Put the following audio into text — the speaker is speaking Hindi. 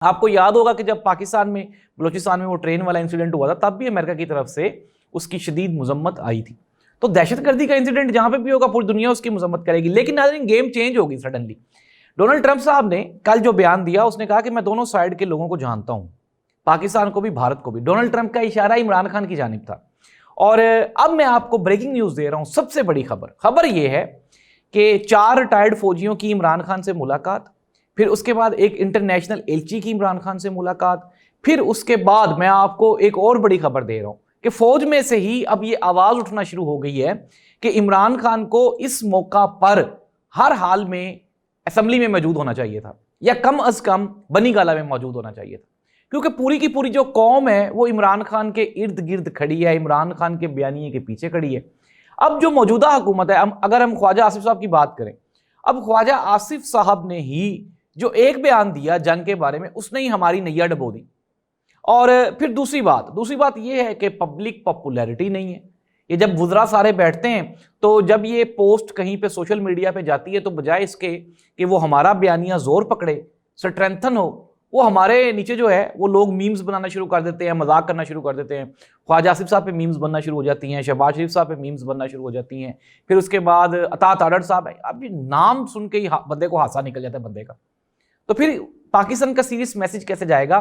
आपको याद होगा कि जब पाकिस्तान में बलूचिस्तान में वो ट्रेन वाला इंसिडेंट हुआ था, तब भी अमेरिका की तरफ से उसकी शदीद मजम्मत आई थी। तो दहशतगर्दी का इंसिडेंट जहां पे भी होगा पूरी दुनिया उसकी मजम्मत करेगी। लेकिन नाज़रीन, गेम चेंज होगी सडनली। डोनाल्ड ट्रंप साहब ने कल जो बयान दिया, उसने कहा कि मैं दोनों साइड के लोगों को जानता हूं, पाकिस्तान को भी भारत को भी। डोनाल्ड ट्रंप का इशारा इमरान खान की जानिब था। और अब मैं आपको ब्रेकिंग न्यूज दे रहा हूं, सबसे बड़ी खबर यह है कि 4 रिटायर्ड फौजियों की इमरान खान से मुलाकात, फिर उसके बाद एक इंटरनेशनल एलची की इमरान खान से मुलाकात, फिर उसके बाद मैं आपको एक और बड़ी खबर दे रहा हूं कि फौज में से ही अब ये आवाज उठना शुरू हो गई है कि इमरान खान को इस मौका पर हर हाल में असेंबली में मौजूद होना चाहिए था, या कम अज कम बनी गाला में मौजूद होना चाहिए था। क्योंकि पूरी की पूरी जो कौम है वो इमरान खान के इर्द गिर्द खड़ी है, इमरान खान के बयानिए के पीछे खड़ी है। अब जो मौजूदा हुकूमत है, अगर हम ख्वाजा आसिफ साहब की बात करें, अब ख्वाजा आसिफ साहब ने ही जो एक बयान दिया जंग के बारे में, उसने ही हमारी नैया डबो दी। और फिर दूसरी बात यह है कि पब्लिक पॉपुलैरिटी नहीं है। ये जब वुज़रा सारे बैठते हैं, तो जब ये पोस्ट कहीं पे सोशल मीडिया पे जाती है, तो बजाय इसके कि वो हमारा बयानिया जोर पकड़े, स्ट्रेंथन हो, वो हमारे नीचे जो है वो लोग मीम्स बनाना शुरू कर देते हैं, मजाक करना शुरू कर देते हैं। ख्वाजा आसिफ साहब पे मीम्स बनना शुरू हो जाती हैं, शहबाज शरीफ साहब पे मीम्स बनना शुरू हो जाती हैं, फिर उसके बाद अता तारड़ साहब है। अब ये नाम सुन के ही बंदे को हासा निकल जाता है बंदे का। तो फिर पाकिस्तान का सीरियस मैसेज कैसे जाएगा